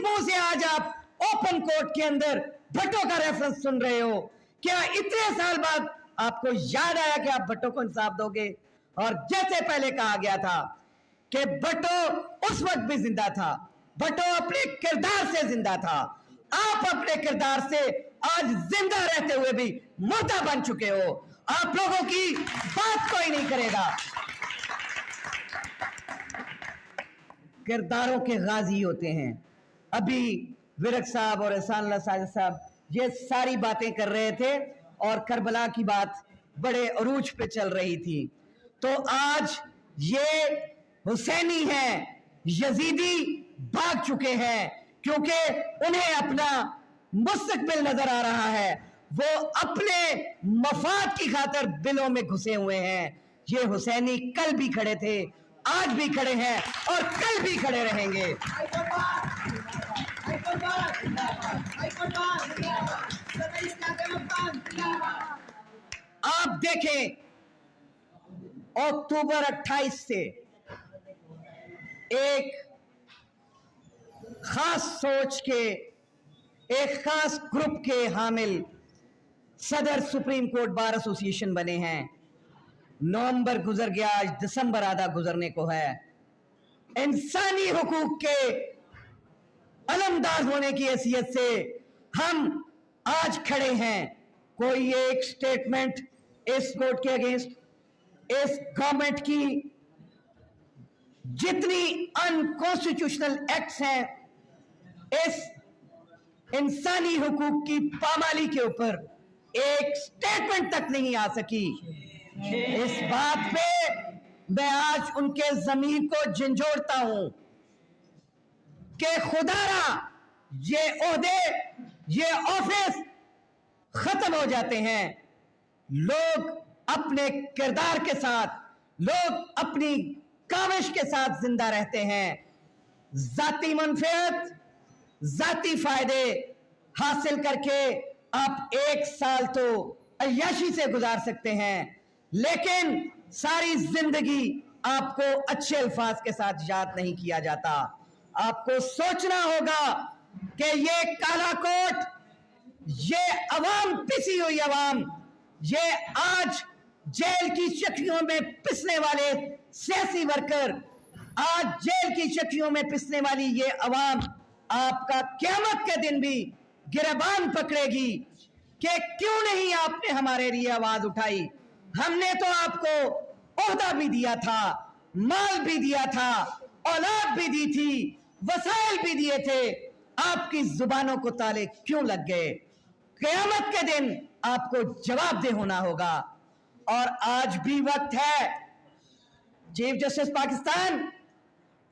मुंह से आज आप ओपन कोर्ट के अंदर भट्टो का रेफरेंस सुन रहे हो? क्या इतने साल बाद आपको याद आया कि आप भट्टो को इंसाफ दोगे? और जैसे पहले कहा गया था कि भट्टो उस वक्त भी जिंदा था, भट्टो अपने किरदार से जिंदा था, आप अपने किरदार से आज जिंदा रहते हुए भी मुर्दा बन चुके हो। आप लोगों की बात कोई नहीं करेगा। किरदारों के गाजी होते हैं। अभी विरक साहब और एहसान साजिद साहब ये सारी बातें कर रहे थे और करबला की बात बड़े अरूज पे चल रही थी। तो आज ये हुसैनी हैं, यजीदी भाग चुके हैं क्योंकि उन्हें अपना मुस्तकबिल नजर आ रहा है। वो अपने मफाद की खातिर बिलों में घुसे हुए हैं। ये हुसैनी कल भी खड़े थे, आज भी खड़े हैं और कल भी खड़े रहेंगे। आप देखें, अक्टूबर 28 से एक खास सोच के, एक खास ग्रुप के हामिल सदर सुप्रीम कोर्ट बार एसोसिएशन बने हैं। नवंबर गुजर गया, आज दिसंबर आधा गुजरने को है। इंसानी हुकूक के अलमदार होने की हैसियत से हम आज खड़े हैं। कोई एक स्टेटमेंट इस कोर्ट के अगेंस्ट, इस गवर्नमेंट की जितनी अनकॉन्स्टिट्यूशनल एक्ट्स हैं, इस इंसानी हुकूक की पामाली के ऊपर एक स्टेटमेंट तक नहीं आ सकी। इस बात पे मैं आज उनके ज़मीर को झंझोड़ता हूं कि खुदारा ये ओहदे, ये ऑफिस खत्म हो जाते हैं। लोग अपने किरदार के साथ, लोग अपनी काविश के साथ जिंदा रहते हैं। जाती मनफियत, जाती फायदे हासिल करके आप एक साल तो अय्याशी से गुजार सकते हैं, लेकिन सारी जिंदगी आपको अच्छे अल्फाज के साथ याद नहीं किया जाता। आपको सोचना होगा कि ये काला कोट, ये अवाम, पिसी हुई अवाम, ये आज जेल की चक्कियों में पिसने वाले सियासी वर्कर, आज जेल की चक्कियों में पिसने वाली ये अवाम आपका क़यामत के दिन भी गिरबान पकड़ेगी कि क्यों नहीं आपने हमारे लिए आवाज उठाई। हमने तो आपको ओहदा भी दिया था, माल भी दिया था, औलाद भी दी थी, वसाइल भी दिए थे, आपकी जुबानों को ताले क्यों लग गए? क़यामत के दिन आपको जवाबदेह होना होगा। और आज भी वक्त है, चीफ जस्टिस पाकिस्तान,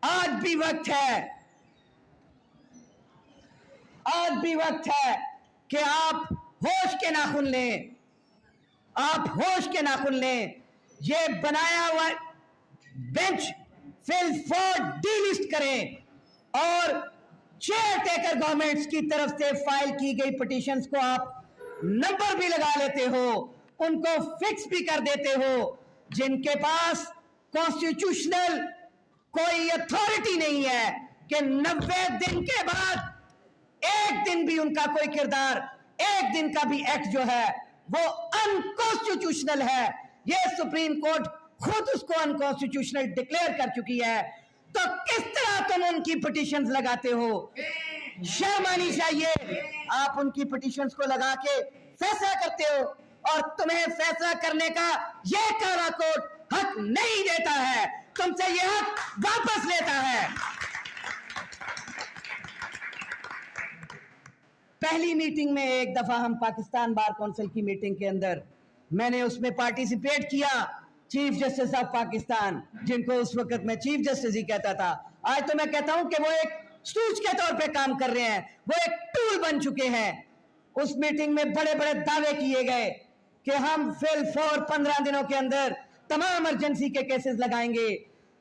आज भी वक्त है, आज भी वक्त है कि आप होश के नाखून लें, आप होश के नाखून लें। ये बनाया हुआ बेंच फिल फॉर डीलिस्ट करें और चेयर टेकर गवर्नमेंट्स की तरफ से फाइल की गई पिटीशंस को आप नंबर भी लगा लेते हो, उनको फिक्स भी कर देते हो। जिनके पास कॉन्स्टिट्यूशनल कोई अथॉरिटी नहीं है कि 90 दिन के बाद एक दिन भी उनका कोई किरदार, एक दिन का भी एक्ट जो है वो अनकॉन्स्टिट्यूशनल है। ये सुप्रीम कोर्ट खुद उसको अनकॉन्स्टिट्यूशनल डिक्लेयर कर चुकी है, तो किस तरह तुम उनकी पिटीशंस लगाते हो? शर्म आनी चाहिए। आप उनकी पिटीशंस को लगा के फैसला करते हो और तुम्हें फैसला करने का यह काला कोर्ट हक नहीं देता है, तुमसे यह हक वापस लेता है। पहली मीटिंग में एक दफा हम पाकिस्तान बार काउंसिल की मीटिंग के अंदर, मैंने उसमें पार्टिसिपेट किया। चीफ जस्टिस ऑफ पाकिस्तान, जिनको उस वक्त मैं चीफ जस्टिस ही कहता था, आज तो मैं कहता हूं कि वो एक सूच के तौर पे काम कर रहे हैं, वो एक टूल बन चुके हैं। उस मीटिंग में बड़े बड़े दावे किए गए कि हम फिल फॉर 15 दिनों के अंदर तमाम इमरजेंसी के केसेस लगाएंगे,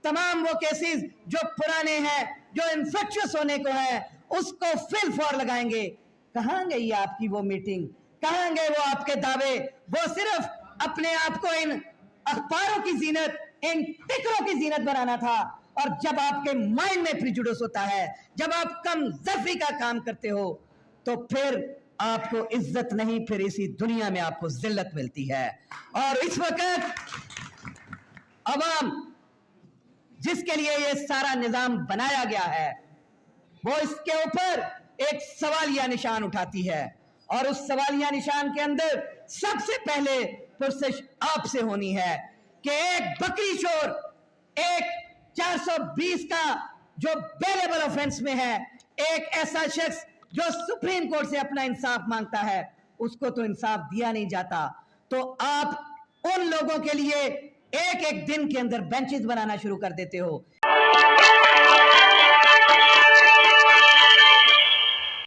तमाम वो केसेस जो पुराने हैं, जो इन्फेक्शियस होने को है, उसको फिल फॉर लगाएंगे। कहां गई आपकी वो मीटिंग? कहां गए वो आपके दावे? वो सिर्फ अपने आप को इन अखबारों की जीनत, इन टिकरों की जीनत बनाना था और जब आपके माइंड में प्रिजुडिस होता है, जब आप कमजोरी का काम करते हो, तो फिर आपको इज्जत नहीं, फिर इसी दुनिया में आपको जिल्लत मिलती है। और इस वक्त अवाम जिसके लिए ये सारा निजाम बनाया गया है, वो इसके ऊपर एक सवालिया निशान उठाती है, और उस सवालिया निशान के अंदर सबसे पहले पुरसिश आपसे होनी है कि एक बकरी चोर, एक 420 का जो बेलेबल ऑफेंस में है, एक ऐसा शख्स जो सुप्रीम कोर्ट से अपना इंसाफ मांगता है, उसको तो इंसाफ दिया नहीं जाता। तो आप उन लोगों के लिए एक एक दिन के अंदर बेंचेस बनाना शुरू कर देते हो।